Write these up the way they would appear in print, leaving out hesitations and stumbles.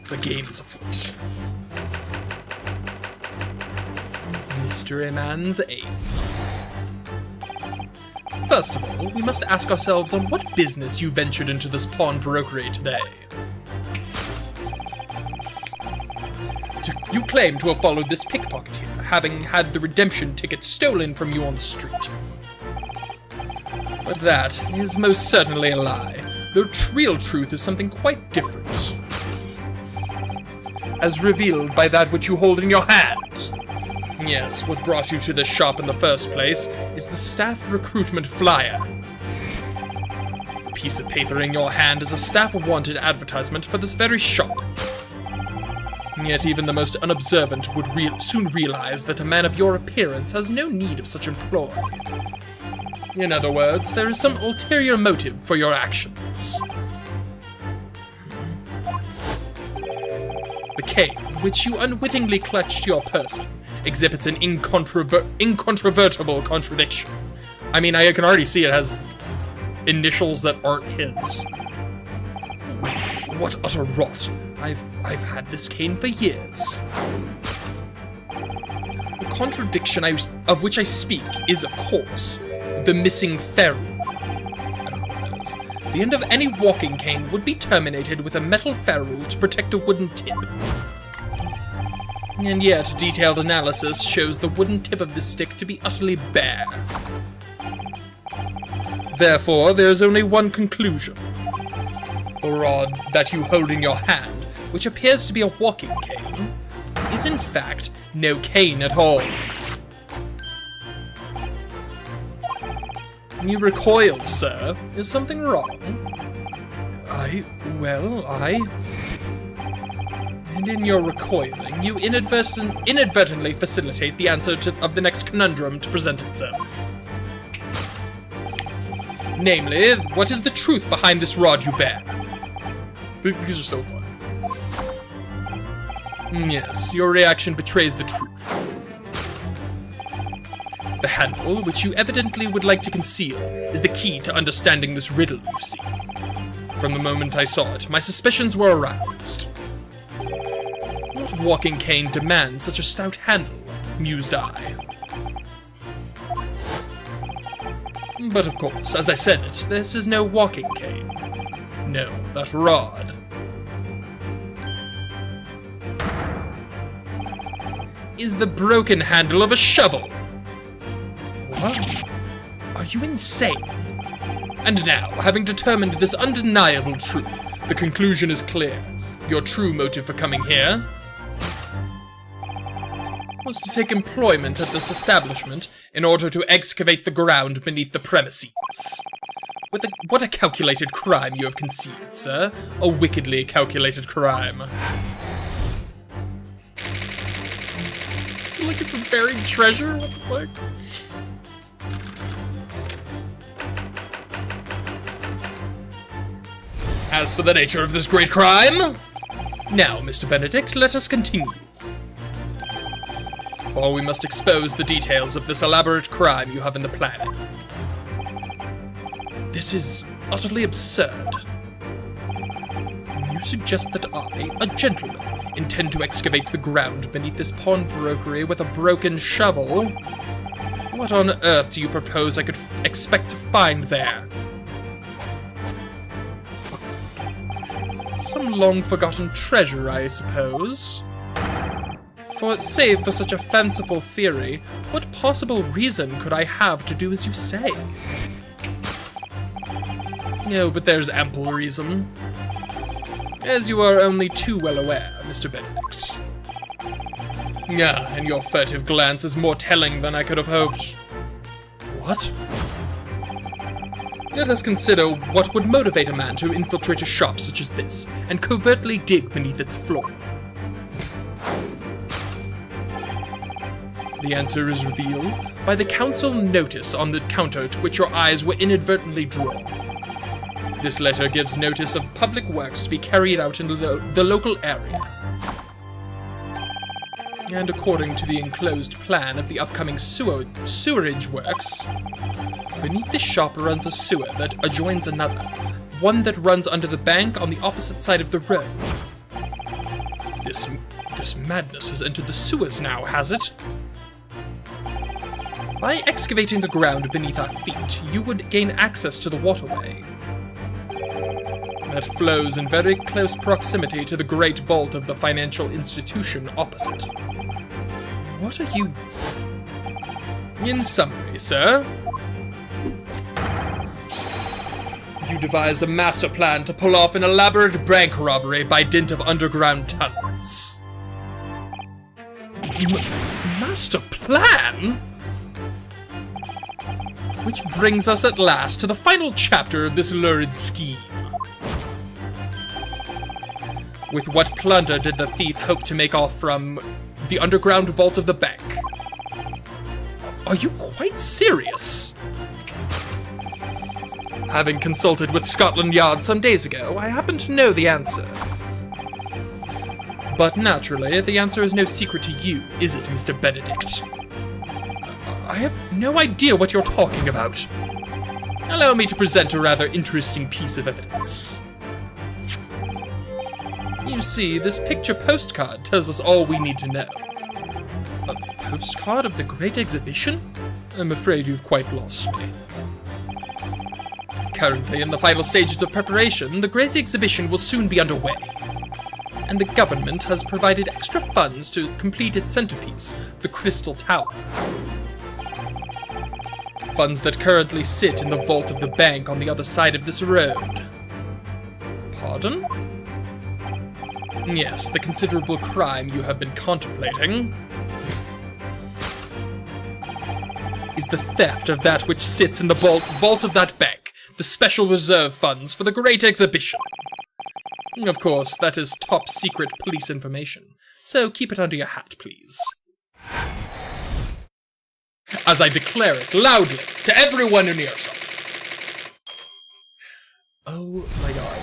The game is afoot. Mystery Man's aim. First of all, we must ask ourselves on what business you ventured into this pawnbrokery today. You claim to have followed this pickpocket here, having had the redemption ticket stolen from you on the street. But that is most certainly a lie. The real truth is something quite different. As revealed by that which you hold in your hand. Yes, what brought you to this shop in the first place is the staff recruitment flyer. The piece of paper in your hand is a staff wanted advertisement for this very shop. Yet even the most unobservant would soon realize that a man of your appearance has no need of such employ. In other words, there is some ulterior motive for your actions. The cane, which you unwittingly clutched to your person, exhibits an incontrovertible contradiction. I mean, I can already see it has initials that aren't his. What utter rot. I've had this cane for years. The contradiction of which I speak is, of course, the missing ferrule. I don't know what that is. The end of any walking cane would be terminated with a metal ferrule to protect a wooden tip. And yet, detailed analysis shows the wooden tip of this stick to be utterly bare. Therefore, there is only one conclusion. The rod that you hold in your hand, which appears to be a walking cane, is in fact no cane at all. You recoil, sir. Is something wrong? And in your recoiling, you inadvertently facilitate the answer of the next conundrum to present itself. Namely, what is the truth behind this rod you bear? These are so fun. Yes, your reaction betrays the truth. The handle, which you evidently would like to conceal, is the key to understanding this riddle, you see. From the moment I saw it, my suspicions were aroused. What walking cane demands such a stout handle, mused I. But of course, as I said it, this is no walking cane. No, that rod. Is the broken handle of a shovel. What? Are you insane? And now, having determined this undeniable truth, the conclusion is clear. Your true motive for coming here was to take employment at this establishment in order to excavate the ground beneath the premises. What a calculated crime you have conceived, sir. A wickedly calculated crime. Looking for buried treasure? What the fuck? As for the nature of this great crime, now, Mr. Benedict, let us continue. For we must expose the details of this elaborate crime you have in the planning. This is utterly absurd. You suggest that I, a gentleman, intend to excavate the ground beneath this pawnbrokery with a broken shovel? What on earth do you propose I could expect to find there? Some long-forgotten treasure, I suppose. Save for such a fanciful theory, what possible reason could I have to do as you say? No, but there's ample reason. As you are only too well aware, Mr. Benedict. Ah, and your furtive glance is more telling than I could have hoped. What? Let us consider what would motivate a man to infiltrate a shop such as this, and covertly dig beneath its floor. The answer is revealed by the council notice on the counter to which your eyes were inadvertently drawn. This letter gives notice of public works to be carried out in the local area. And according to the enclosed plan of the upcoming sewerage works, beneath this shop runs a sewer that adjoins another, one that runs under the bank on the opposite side of the road. This madness has entered the sewers now, has it? By excavating the ground beneath our feet, you would gain access to the waterway. That flows in very close proximity to the great vault of the financial institution opposite. What are you... In summary, sir, you devised a master plan to pull off an elaborate bank robbery by dint of underground tunnels. Master plan? Which brings us at last to the final chapter of this lurid scheme. With what plunder did the thief hope to make off from the underground vault of the bank? Are you quite serious? Having consulted with Scotland Yard some days ago, I happen to know the answer. But naturally, the answer is no secret to you, is it, Mr. Benedict? I have no idea what you're talking about. Allow me to present a rather interesting piece of evidence. You see, this picture postcard tells us all we need to know. A postcard of the Great Exhibition? I'm afraid you've quite lost me. Currently in the final stages of preparation, the Great Exhibition will soon be underway. And the government has provided extra funds to complete its centerpiece, the Crystal Tower. Funds that currently sit in the vault of the bank on the other side of this road. Pardon? Yes, the considerable crime you have been contemplating is the theft of that which sits in the vault of that bank, the special reserve funds for the Great Exhibition. Of course, that is top secret police information, so keep it under your hat, please. As I declare it loudly to everyone in earshot. Oh my god.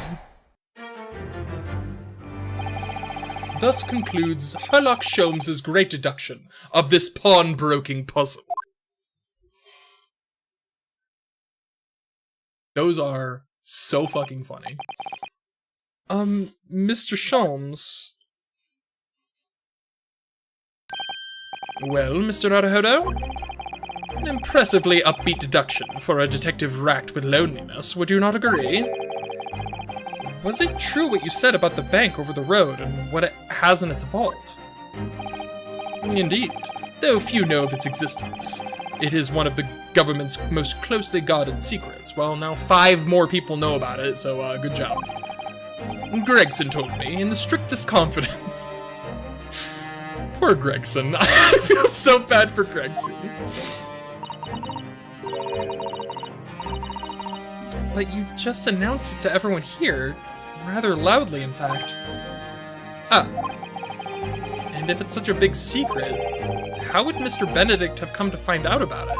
Thus concludes Sherlock Sholmes' great deduction of this pawnbroking puzzle. Those are so fucking funny. Mr. Sholmes. Well, Mr. Naruhodo? An impressively upbeat deduction for a detective racked with loneliness, would you not agree? Was it true what you said about the bank over the road and what it has in its vault? Indeed, though few know of its existence. It is one of the government's most closely guarded secrets. Well, now 5 more people know about it, so good job. Gregson told me in the strictest confidence. Poor Gregson. I feel so bad for Gregson. But you just announced it to everyone here. Rather loudly, in fact. Ah. And if it's such a big secret, how would Mr. Benedict have come to find out about it?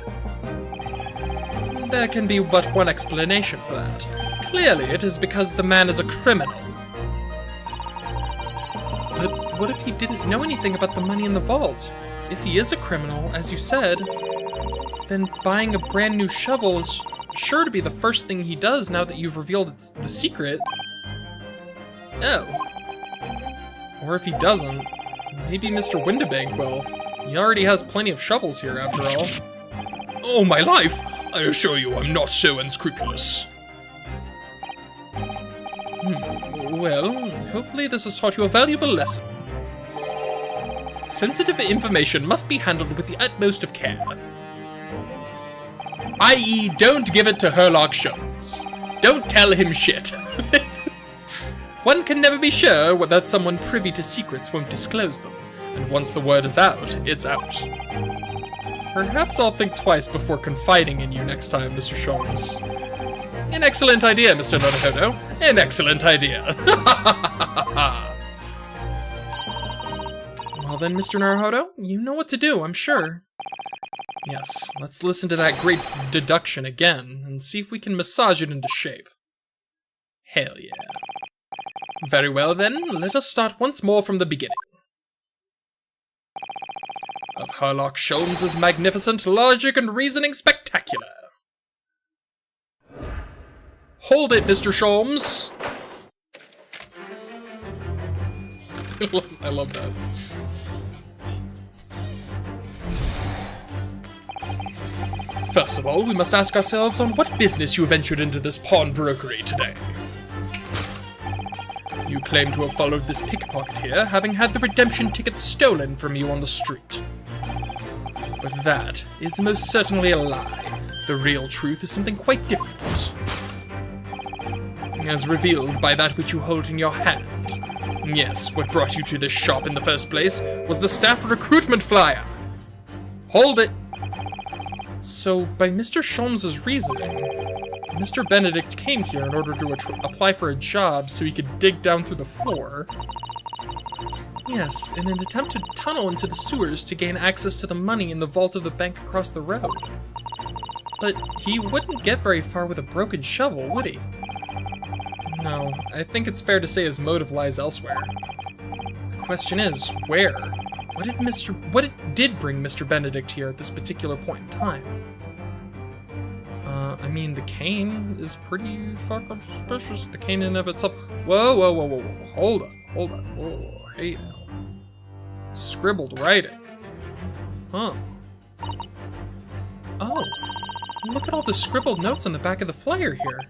There can be but one explanation for that. Clearly, it is because the man is a criminal. But what if he didn't know anything about the money in the vault? If he is a criminal, as you said, then buying a brand new shovel is sure to be the first thing he does now that you've revealed it's the secret. Oh. Or if he doesn't, maybe Mr. Windibank will. He already has plenty of shovels here, after all. Oh, my life! I assure you I'm not so unscrupulous. Well, hopefully this has taught you a valuable lesson. Sensitive information must be handled with the utmost of care. I.e., don't give it to Sherlock Sholmes. Don't tell him shit. One can never be sure that someone privy to secrets won't disclose them, and once the word is out, it's out. Perhaps I'll think twice before confiding in you next time, Mr. Sholmes. An excellent idea, Mr. Naruhodo. An excellent idea. Well then, Mr. Naruhodo, you know what to do, I'm sure. Yes, let's listen to that great deduction again, and see if we can massage it into shape. Hell yeah. Very well then, let us start once more from the beginning. Of Sherlock Sholmes' magnificent logic and reasoning spectacular. Hold it, Mr. Sholmes. I love that. First of all, we must ask ourselves on what business you ventured into this pawnbrokery today. You claim to have followed this pickpocket here, having had the redemption ticket stolen from you on the street. But that is most certainly a lie. The real truth is something quite different. As revealed by that which you hold in your hand. Yes, what brought you to this shop in the first place was the staff recruitment flyer. Hold it! So, by Mr. Sholmes's reasoning, Mr. Benedict came here in order to apply for a job so he could dig down through the floor. Yes, in an attempt to tunnel into the sewers to gain access to the money in the vault of the bank across the road. But he wouldn't get very far with a broken shovel, would he? No, I think it's fair to say his motive lies elsewhere. The question is, where? What did bring Mr. Benedict here at this particular point in time? I mean, the cane is pretty fucking suspicious. The cane in and of itself. Whoa, whoa, whoa, whoa, whoa. Hold on. Whoa, hey now. Scribbled writing. Huh. Oh, look at all the scribbled notes on the back of the flyer here.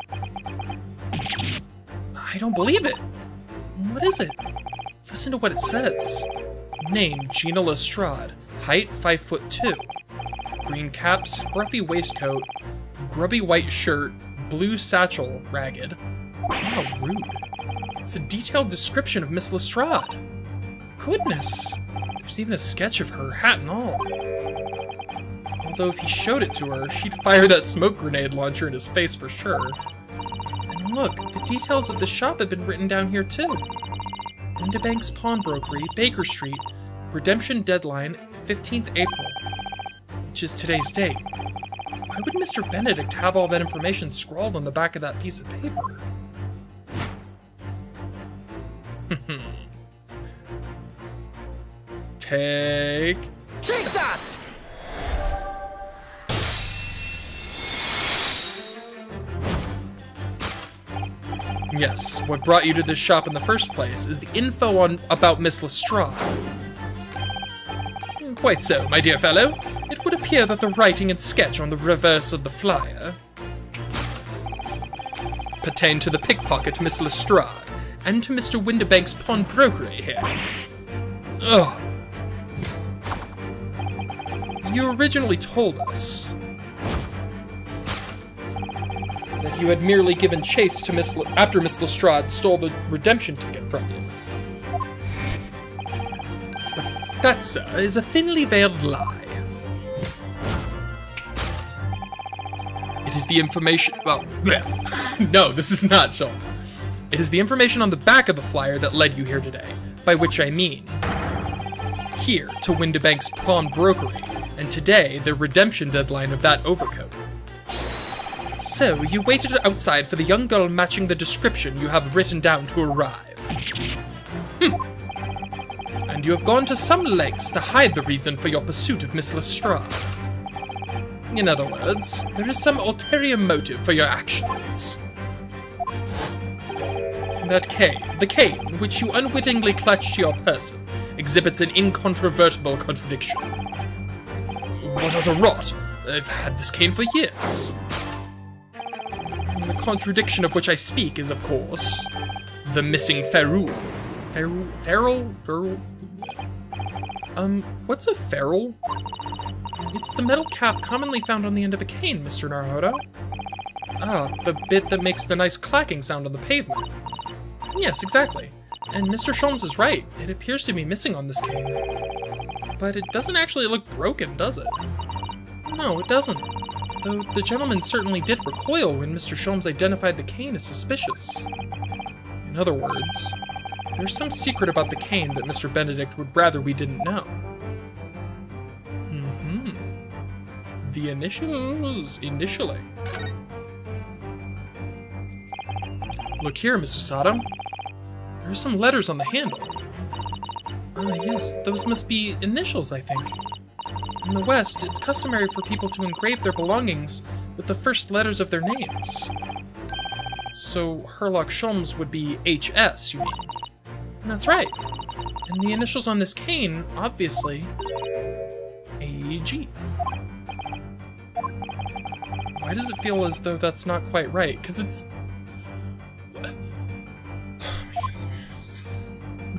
I don't believe it. What is it? Listen to what it says. Name, Gina Lestrade. Height, 5'2". Green cap, scruffy waistcoat, grubby white shirt, blue satchel, ragged. How rude. It's a detailed description of Miss Lestrade. Goodness. There's even a sketch of her, hat and all. Although if he showed it to her, she'd fire that smoke grenade launcher in his face for sure. And look, the details of the shop have been written down here too. Windibank's Pawnbrokery, Baker Street, redemption deadline, 15th April, which is today's date. Why would Mr. Benedict have all that information scrawled on the back of that piece of paper? Take that! Yes, what brought you to this shop in the first place is the info about Miss Lestrade. Quite so, my dear fellow. It would appear that the writing and sketch on the reverse of the flyer pertain to the pickpocket Miss Lestrade and to Mr. Windibank's pawnbrokery here. Ugh. You originally told us that you had merely given chase to after Miss Lestrade stole the redemption ticket from you. But that, sir, is a thinly veiled lie. It is the information... well, no, this is not Schultz. It is the information on the back of the flyer that led you here today, by which I mean here to Windibank's pawnbrokery, and today the redemption deadline of that overcoat. So, you waited outside for the young girl matching the description you have written down to arrive. And you have gone to some lengths to hide the reason for your pursuit of Miss Lestrade. In other words, there is some ulterior motive for your actions. That cane, the cane which you unwittingly clutched to your person, exhibits an incontrovertible contradiction. What utter rot! I've had this cane for years. The contradiction of which I speak is, of course, the missing ferrule. Ferrule? What's a ferrule? It's the metal cap commonly found on the end of a cane, Mr. Naruto. Ah, the bit that makes the nice clacking sound on the pavement. Yes, exactly. And Mr. Sholmes is right. It appears to be missing on this cane. But it doesn't actually look broken, does it? No, it doesn't. Though the gentleman certainly did recoil when Mr. Sholmes identified the cane as suspicious. In other words, there's some secret about the cane that Mr. Benedict would rather we didn't know. The initials, initially. Look here, Mr. Sato. There are some letters on the handle. Ah, yes, those must be initials, I think. In the West, it's customary for people to engrave their belongings with the first letters of their names. So, Herlock Sholmes would be HS, you mean? That's right. And the initials on this cane, obviously, AG. Why does it feel as though that's not quite right? Because it's...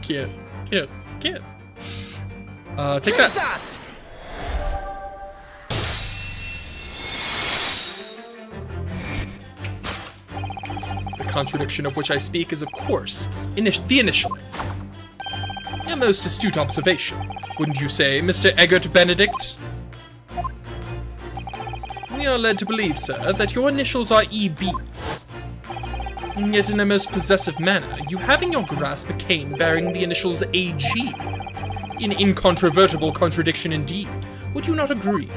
Can't. Take that! The contradiction of which I speak is, of course, the initialing. A most astute observation, wouldn't you say, Mr. Eggert Benedict? We are led to believe, sir, that your initials are EB. Yet in a most possessive manner, you have in your grasp a cane bearing the initials AG. An incontrovertible contradiction indeed. Would you not agree?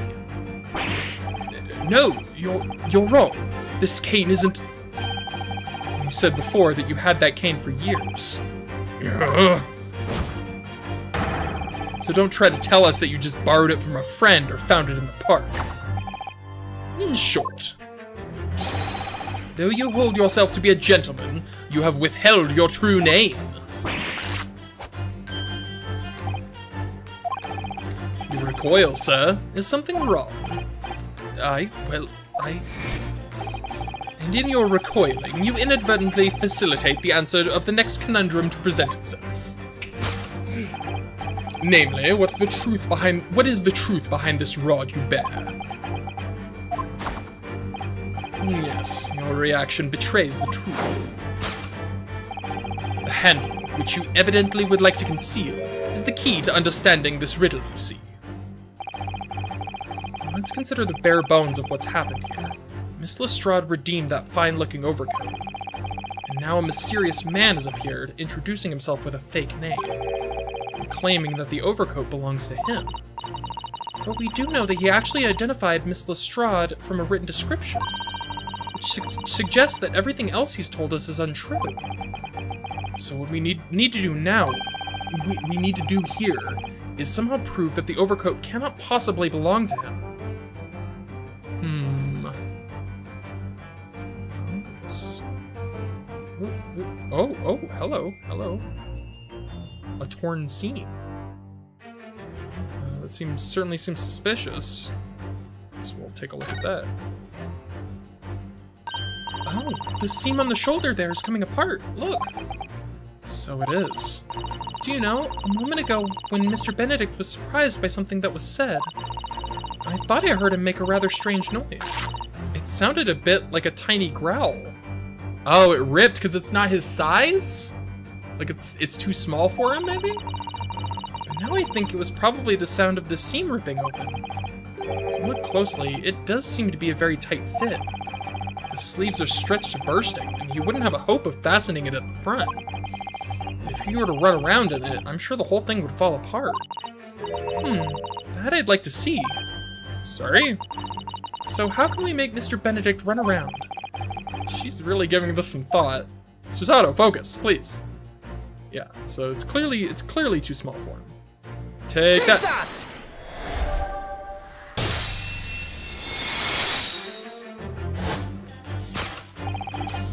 No, you're wrong. This cane isn't... You said before that you had that cane for years. So don't try to tell us that you just borrowed it from a friend or found it in the park. In short, though you hold yourself to be a gentleman, you have withheld your true name. You recoil, sir. Is something wrong? And in your recoiling, you inadvertently facilitate the answer of the next conundrum to present itself. Namely, what is the truth behind this rod you bear? Yes, your reaction betrays the truth. The handle, which you evidently would like to conceal, is the key to understanding this riddle, you see. Let's consider the bare bones of what's happened here. Miss Lestrade redeemed that fine-looking overcoat, and now a mysterious man has appeared, introducing himself with a fake name, and claiming that the overcoat belongs to him. But we do know that he actually identified Miss Lestrade from a written description, which suggests that everything else he's told us is untrue. So what we need to do now, we need to do here, is somehow prove that the overcoat cannot possibly belong to him. Oh, hello. A torn seam. That certainly seems suspicious. So we'll take a look at that. Oh, the seam on the shoulder there is coming apart. Look. So it is. Do you know, a moment ago, when Mr. Benedict was surprised by something that was said, I thought I heard him make a rather strange noise. It sounded a bit like a tiny growl. Oh, it ripped because it's not his size? Like it's too small for him, maybe? But now I think it was probably the sound of the seam ripping open. If you look closely, it does seem to be a very tight fit. The sleeves are stretched to bursting, and you wouldn't have a hope of fastening it at the front. If you were to run around in it, I'm sure the whole thing would fall apart. That I'd like to see. Sorry? So how can we make Mr. Benedict run around? She's really giving this some thought. Susato, focus, please. Yeah, so it's clearly too small for him. Take that!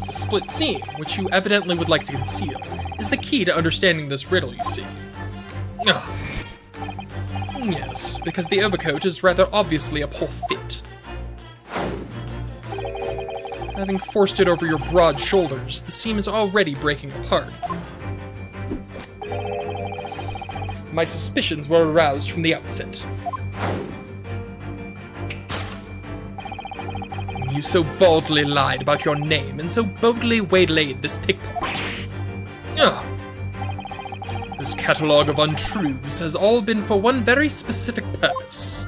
The split seam, which you evidently would like to conceal, is the key to understanding this riddle, you see. Ugh. Yes, because the overcoat is rather obviously a poor fit. Having forced it over your broad shoulders, the seam is already breaking apart. My suspicions were aroused from the outset. When you so boldly lied about your name and so boldly waylaid this pickpocket. Ugh. This catalogue of untruths has all been for one very specific purpose.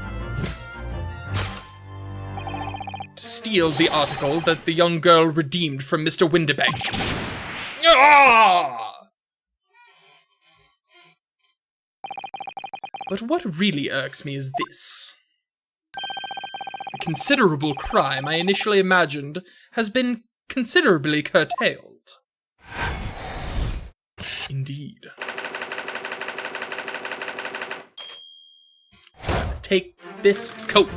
Steal the article that the young girl redeemed from Mr. Windibank. Ah! But what really irks me is this. The considerable crime I initially imagined has been considerably curtailed. Indeed. Take this coat.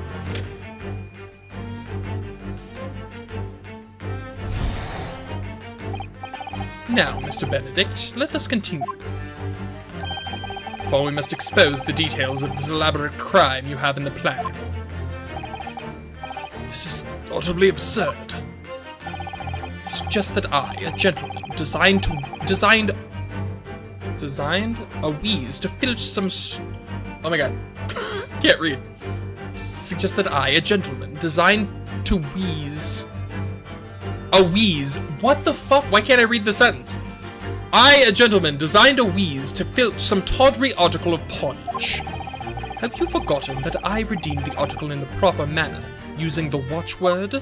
Now, Mr. Benedict, let us continue. for we must expose the details of this elaborate crime you have in the plan. This is utterly absurd. You suggest that I, a gentleman, designed a wheeze to filch some oh my god, can't read. Suggest that I, a gentleman, designed to wheeze. A wheeze? What the fuck? Why can't I read the sentence? I, a gentleman, designed a wheeze to filch some tawdry article of pawnage. Have you forgotten that I redeemed the article in the proper manner, using the watchword?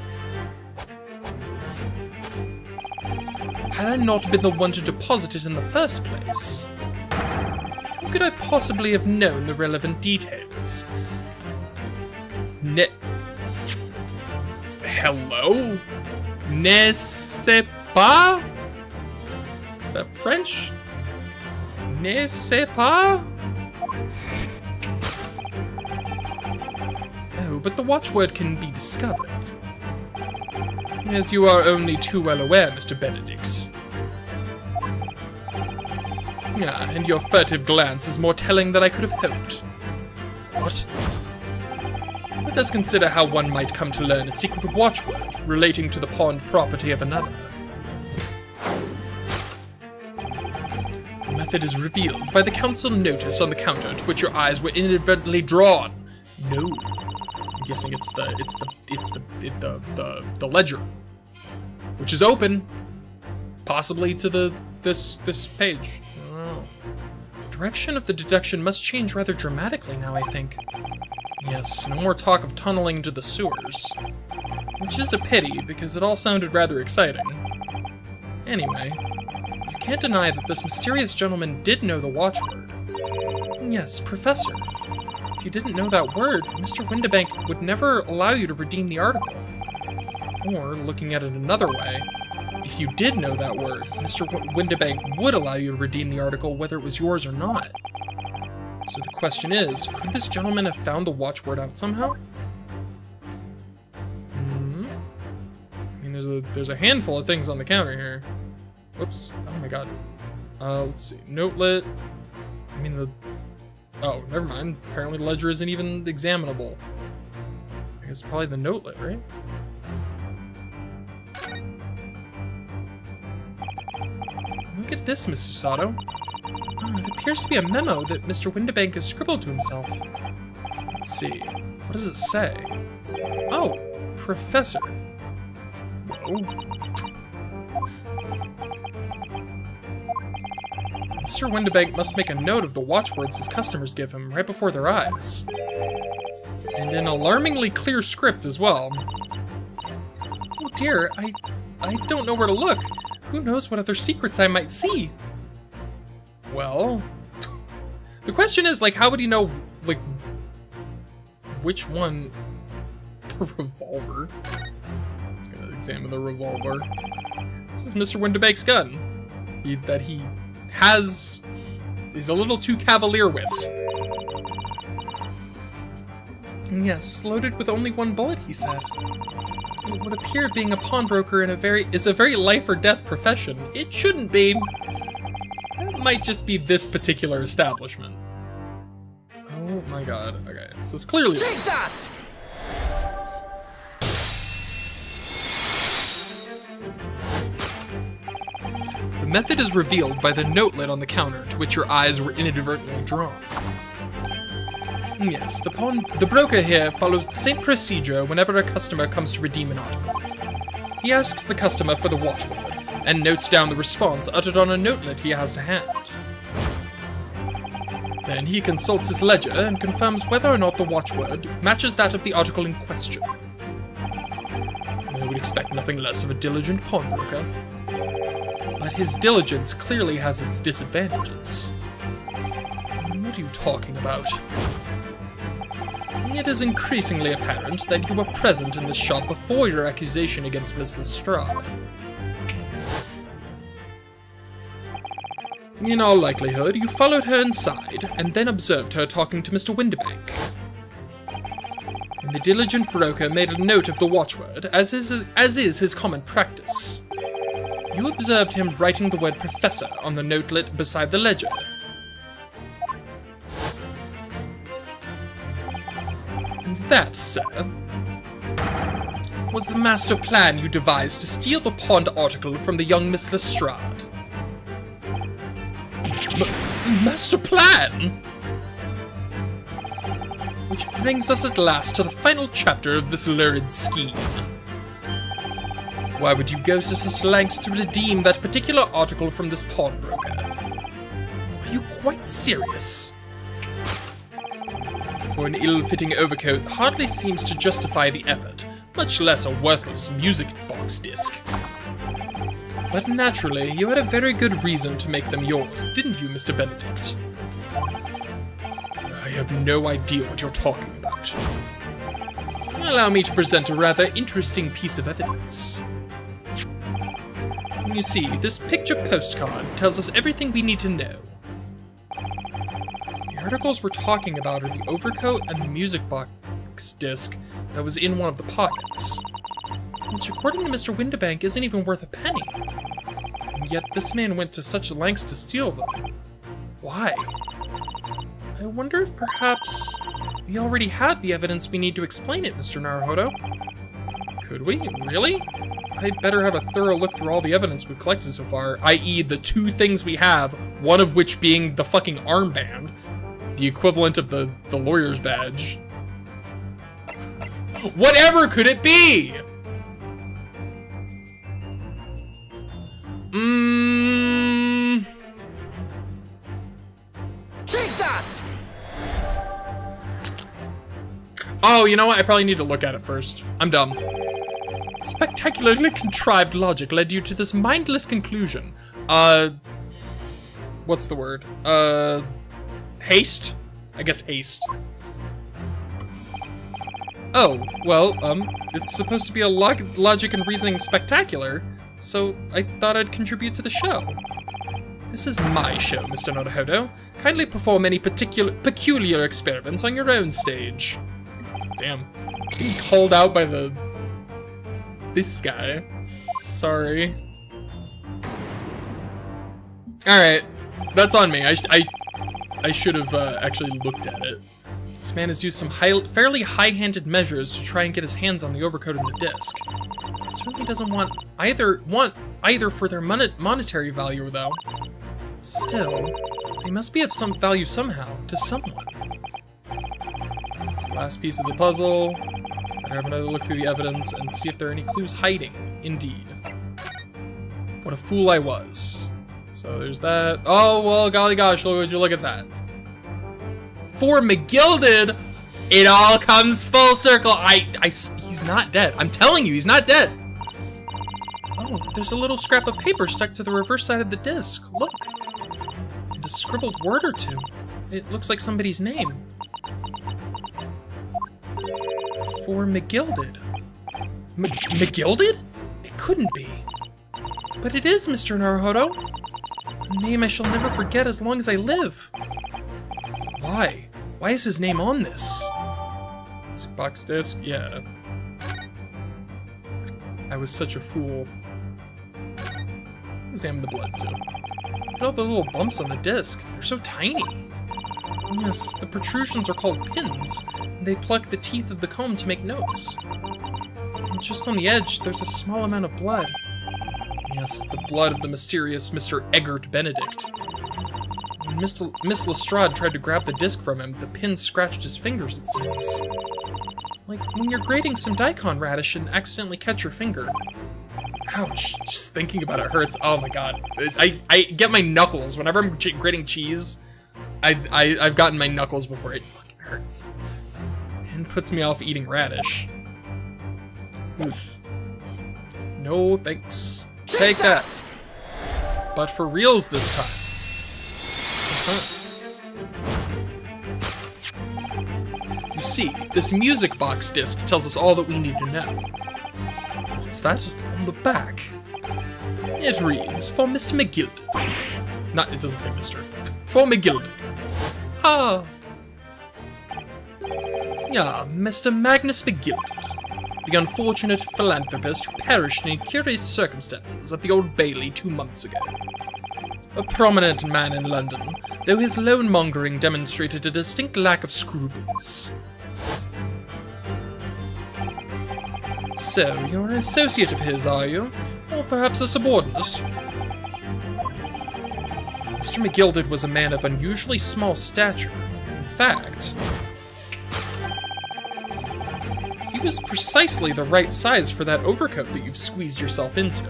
Had I not been the one to deposit it in the first place? How could I possibly have known the relevant details? Hello? Ne sais pas? Is that French? Ne sais pas? Oh, but the watchword can be discovered. As you are only too well aware, Mr. Benedict. Ah, and your furtive glance is more telling than I could have hoped. What? Let us consider how one might come to learn a secret watchword relating to the pawned property of another. The method is revealed by the council notice on the counter to which your eyes were inadvertently drawn. No, I'm guessing it's the ledger, which is open, possibly to this page. I don't know. The direction of the deduction must change rather dramatically now, I think. Yes, no more talk of tunneling into the sewers. Which is a pity, because it all sounded rather exciting. Anyway, you can't deny that this mysterious gentleman did know the watchword. Yes, Professor. If you didn't know that word, Mr. Windibank would never allow you to redeem the article. Or, looking at it another way, if you did know that word, Mr. Windibank would allow you to redeem the article whether it was yours or not. So the question is, could this gentleman have found the watchword out somehow? I mean, there's a handful of things on the counter here. Whoops! Oh my god. Let's see. Notelet. I mean oh, never mind. Apparently the ledger isn't even examinable. I guess probably the notelet, right? Look at this, Miss Susato. Oh, it appears to be a memo that Mr. Windibank has scribbled to himself. Let's see. What does it say? Oh, Professor. Whoa. Mr. Windibank must make a note of the watchwords his customers give him right before their eyes. And in alarmingly clear script as well. Oh dear, I don't know where to look. Who knows what other secrets I might see? Well, the question is, like, how would he know, like, which one? The revolver. Let's gonna examine the revolver. This is Mr. Windibank's gun. He's a little too cavalier with. Yes, loaded with only one bullet, he said. It would appear being a pawnbroker is a very life or death profession. It shouldn't be. That might just be this particular establishment. Oh my god. Okay, so it's clearly Take that! The method is revealed by the notelet on the counter to which your eyes were inadvertently drawn. Yes, the broker here follows the same procedure whenever a customer comes to redeem an article. He asks the customer for the watchword, and notes down the response uttered on a notelet he has to hand. Then he consults his ledger and confirms whether or not the watchword matches that of the article in question. I would expect nothing less of a diligent pawnbroker. But his diligence clearly has its disadvantages. What are you talking about? It is increasingly apparent that you were present in this shop before your accusation against Miss Lestrade. In all likelihood, you followed her inside, and then observed her talking to Mr. Windibank. And the diligent broker made a note of the watchword, as is his common practice. You observed him writing the word professor on the notelet beside the ledger. That, sir, was the master plan you devised to steal the pawned article from the young Miss Lestrade. Master plan? Which brings us at last to the final chapter of this lurid scheme. Why would you go to such lengths to redeem that particular article from this pawnbroker? Are you quite serious? For an ill-fitting overcoat hardly seems to justify the effort, much less a worthless music box disc. But naturally, you had a very good reason to make them yours, didn't you, Mr. Benedict? I have no idea what you're talking about. Allow me to present a rather interesting piece of evidence. You see, this picture postcard tells us everything we need to know. The articles we're talking about are the overcoat and the music box disc that was in one of the pockets, which according to Mr. Windibank isn't even worth a penny. And yet this man went to such lengths to steal them. Why? I wonder if perhaps we already have the evidence we need to explain it, Mr. Naruhodo. Could we? Really? I'd better have a thorough look through all the evidence we've collected so far, i.e. the 2 things we have, one of which being the fucking armband, the equivalent of the lawyer's badge. Whatever could it be? Take that! Oh, you know what? I probably need to look at it first. I'm dumb. Spectacularly contrived logic led you to this mindless conclusion. What's the word? Haste? I guess haste. Oh, well, it's supposed to be a logic and reasoning spectacular, so I thought I'd contribute to the show. This is my show, Mr. Naruhodo. Kindly perform any peculiar experiments on your own stage. Damn. Getting called out by this guy. Sorry. Alright. That's on me. I should have actually looked at it. This man has used some fairly high-handed measures to try and get his hands on the overcoat and the disc. He certainly doesn't want either for their monetary value, though. Still, they must be of some value somehow, to someone. It's the last piece of the puzzle. Better have another look through the evidence and see if there are any clues hiding. Indeed. What a fool I was. So there's that. Oh, well, golly gosh, would you look at that. For McGilded, it all comes full circle. He's not dead. I'm telling you, he's not dead. Oh, there's a little scrap of paper stuck to the reverse side of the disc. Look. And a scribbled word or two. It looks like somebody's name. For McGilded. McGilded? It couldn't be. But it is, Mr. Naruhodo. A name I shall never forget as long as I live. Why? Why is his name on this? Music box disc? Yeah. I was such a fool. Examine the blood, too. Look at all the little bumps on the disc. They're so tiny. Yes, the protrusions are called pins, and they pluck the teeth of the comb to make notes. And just on the edge, there's a small amount of blood. Yes, the blood of the mysterious Mr. Eggert Benedict. When Miss Lestrade tried to grab the disc from him, the pin scratched his fingers, it seems. Like when you're grating some daikon radish and accidentally catch your finger. Ouch, just thinking about it hurts. Oh my god. I get my knuckles whenever I'm grating cheese. I've gotten my knuckles before. It fucking hurts. And puts me off eating radish. Oof. No thanks. Take that. But for reals this time. You see, this music box disc tells us all that we need to know. What's that on the back? It reads, for Mr. McGilded. It doesn't say Mr. For McGilded. Ah. Yeah, Mr. Magnus McGilded, the unfortunate philanthropist who perished in curious circumstances at the Old Bailey 2 months ago. A prominent man in London, though his loan-mongering demonstrated a distinct lack of scruples. So, you're an associate of his, are you? Or perhaps a subordinate? Mr. McGilded was a man of unusually small stature. In fact, he was precisely the right size for that overcoat that you've squeezed yourself into.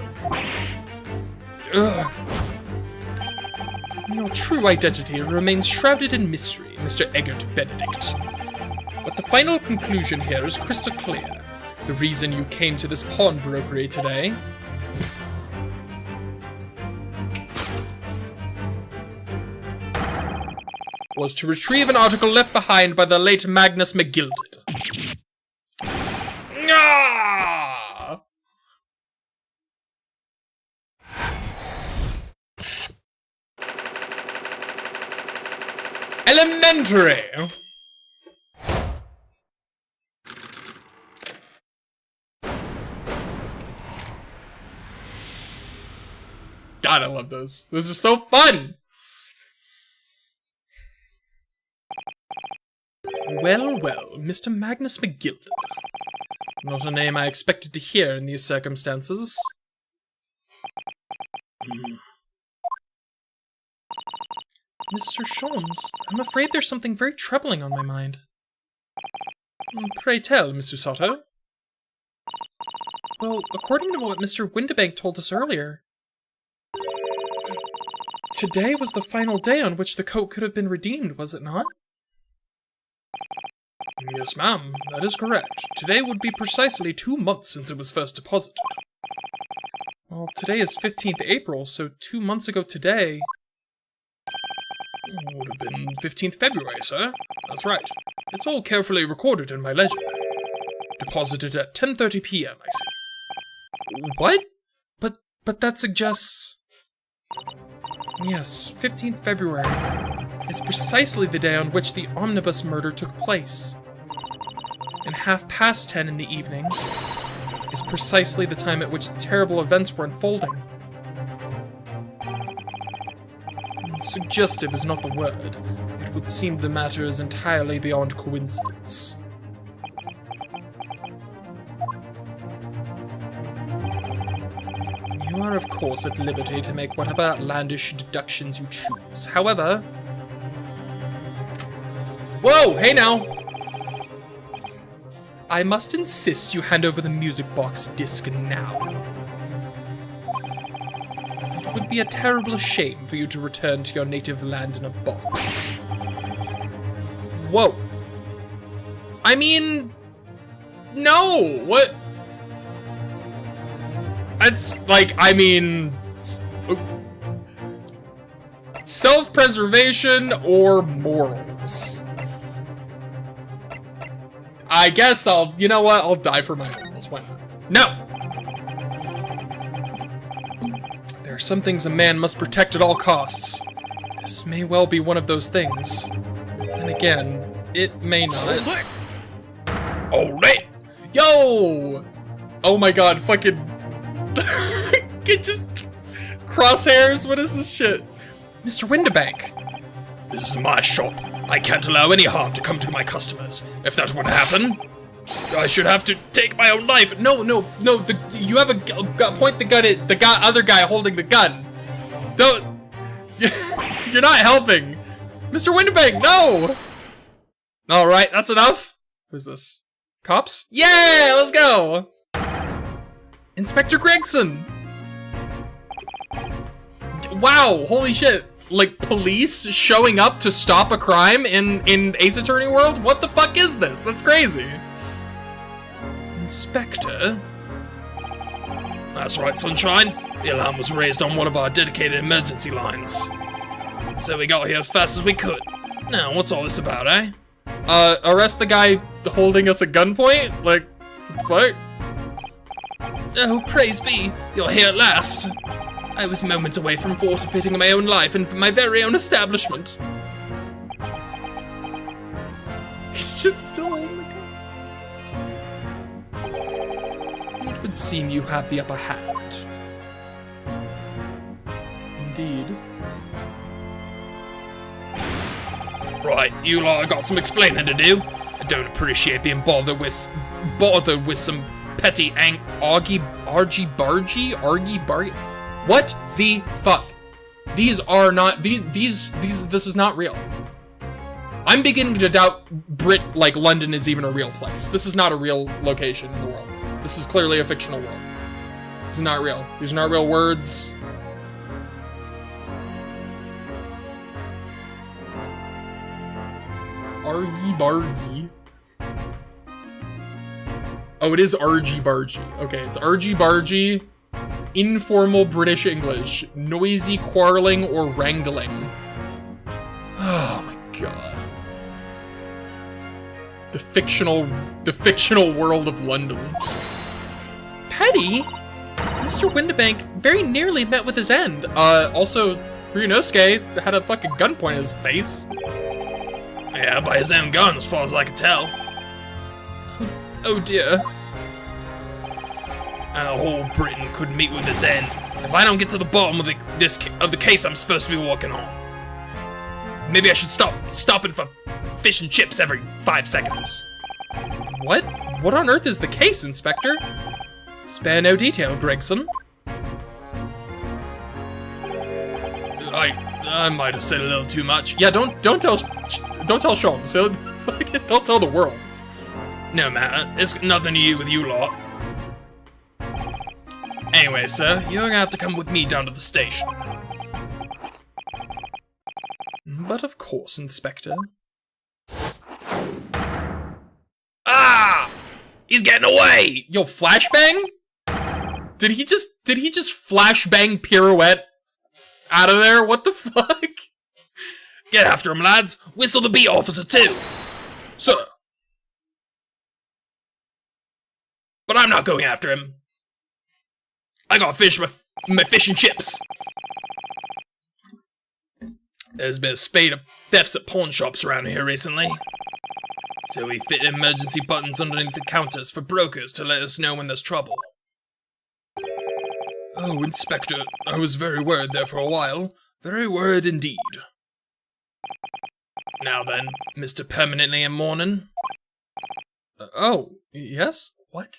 Ugh. Your true identity remains shrouded in mystery, Mr. Eggert Benedict. But the final conclusion here is crystal clear. The reason you came to this pawnbrokery today was to retrieve an article left behind by the late Magnus McGilded. Ah! Elementary! God, I love those. This is so fun! Well, well, Mr. Magnus McGilded. Not a name I expected to hear in these circumstances. Mr. Sholmes, I'm afraid there's something very troubling on my mind. Pray tell, Mr. Soto. Well, according to what Mr. Windibank told us earlier, today was the final day on which the coat could have been redeemed, was it not? Yes, ma'am, that is correct. Today would be precisely 2 months since it was first deposited. Well, today is 15th April, so 2 months ago today would have been 15th February, sir. That's right. It's all carefully recorded in my ledger. Deposited at 10:30 p.m., I see. What? But that suggests... Yes, 15th February is precisely the day on which the omnibus murder took place. And 10:30 in the evening is precisely the time at which the terrible events were unfolding. Suggestive is not the word. It would seem the matter is entirely beyond coincidence. You are, of course, at liberty to make whatever outlandish deductions you choose. However... Whoa! Hey now! I must insist you hand over the music box disc now. It would be a terrible shame for you to return to your native land in a box. Whoa. I mean... No! What? That's, like, I mean... Self-preservation or morals? I guess you know what? I'll die for my morals. Why not? No! There are some things a man must protect at all costs. This may well be one of those things. And again, it may not. Hold it! Yo! Oh my god, fucking... Get just... Crosshairs? What is this shit? Mr. Windibank! This is my shop. I can't allow any harm to come to my customers. If that would happen, I should have to take my own life. No, you have a point the gun at the other guy holding the gun. Don't. You're not helping, Mr. Windibank. No. All right, that's enough. Who's this? Cops? Yeah, let's go. Inspector Gregson. Wow, holy shit. Like, police showing up to stop a crime in Ace Attorney World? What the fuck is this? That's crazy. Inspector? That's right, Sunshine. The alarm was raised on one of our dedicated emergency lines. So we got here as fast as we could. Now, what's all this about, eh? Arrest the guy holding us at gunpoint? Like, what the fuck? Oh, praise be, you're here at last. I was moments away from forfeiting my own life and my very own establishment. He's just still, oh my god. It would seem you have the upper hand. Indeed. Right, you lot got some explaining to do. I don't appreciate being bothered with some petty Augie, Argy Bargy? Argy Bargy? What the fuck? These are not, this is not real. I'm beginning to doubt like London is even a real place. This is not a real location in the world. This is clearly a fictional world. This is not real. These are not real words. Argy Bargy. Oh, it is Argy Bargy. Okay, it's Argy Bargy. Informal British English. Noisy quarreling or wrangling. Oh my god. The fictional world of London. Petty? Mr. Windibank very nearly met with his end. Also, Ryunosuke had a fucking gun pointed at his face. Yeah, by his own gun, as far as I can tell. Oh dear. And the whole Britain could meet with its end if I don't get to the bottom of the case I'm supposed to be working on. Maybe I should stop stopping for fish and chips every 5 seconds. What? What on earth is the case, Inspector? Spare no detail, Gregson. I might have said a little too much. Yeah, don't tell Sean. So don't tell the world. No matter. It's nothing to do with you lot. Anyway, sir, you're gonna have to come with me down to the station. But of course, Inspector. Ah! He's getting away! Yo, flashbang? Did he just flashbang pirouette out of there? What the fuck? Get after him, lads. Whistle the beat officer too. Sir. But I'm not going after him. I gotta finish my fish and chips. There's been a spate of thefts at pawn shops around here recently. So we fit emergency buttons underneath the counters for brokers to let us know when there's trouble. Oh, Inspector, I was very worried there for a while. Very worried indeed. Now then, Mr. Permanently in mourning. Oh, yes? What?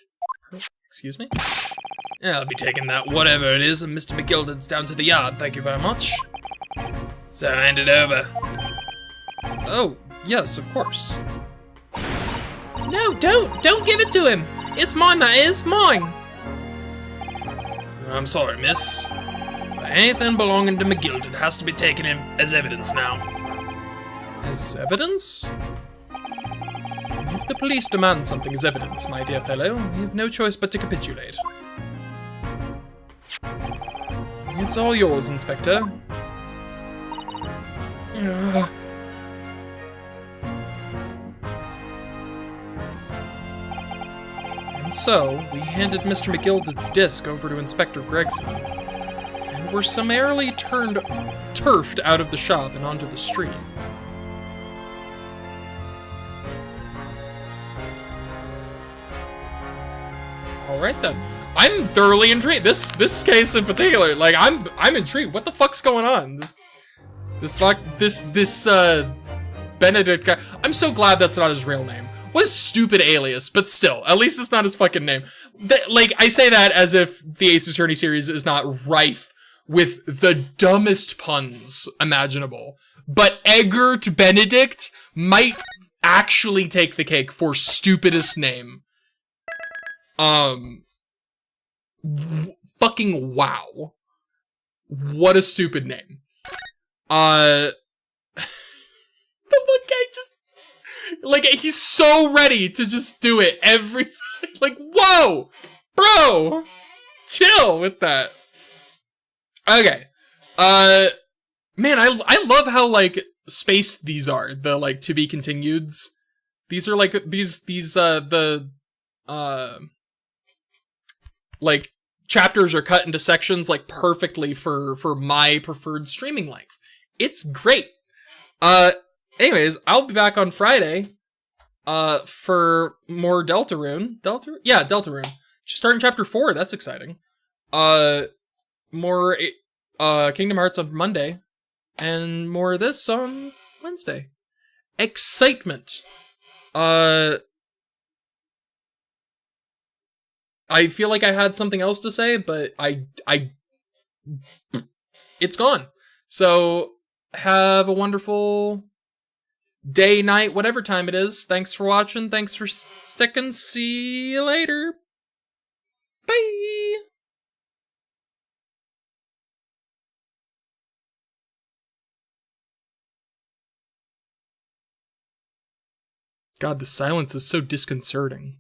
Excuse me? Yeah, I'll be taking that whatever it is, and Mr. McGilded's down to the yard, thank you very much. So hand it over. Oh, yes, of course. No, don't give it to him! It's mine, that is, mine! I'm sorry, miss. But anything belonging to McGilded has to be taken in as evidence now. As evidence? If the police demand something as evidence, my dear fellow, we have no choice but to capitulate. It's all yours, Inspector. And so, we handed Mr. McGilded's disc over to Inspector Gregson, and were summarily turfed out of the shop and onto the street. Alright then. I'm thoroughly intrigued. This case in particular, like I'm intrigued. What the fuck's going on? This Benedict guy. I'm so glad that's not his real name. What a stupid alias, but still, at least it's not his fucking name. Like, I say that as if the Ace Attorney series is not rife with the dumbest puns imaginable. But Eggert Benedict might actually take the cake for stupidest name. Fucking wow. What a stupid name. The one guy just, like, he's so ready to just do it every, like, whoa, bro, chill with that. Okay, man, I love how, like, spaced these are, the, like, to be continueds. These are, like, like, chapters are cut into sections, like, perfectly for my preferred streaming length. It's great. Anyways, I'll be back on Friday, for more Deltarune. Yeah, Deltarune. Just starting chapter 4, that's exciting. More, Kingdom Hearts on Monday, and more of this on Wednesday. Excitement. I feel like I had something else to say, but it's gone. So have a wonderful day, night, whatever time it is. Thanks for watching. Thanks for sticking. See you later. Bye. God, the silence is so disconcerting.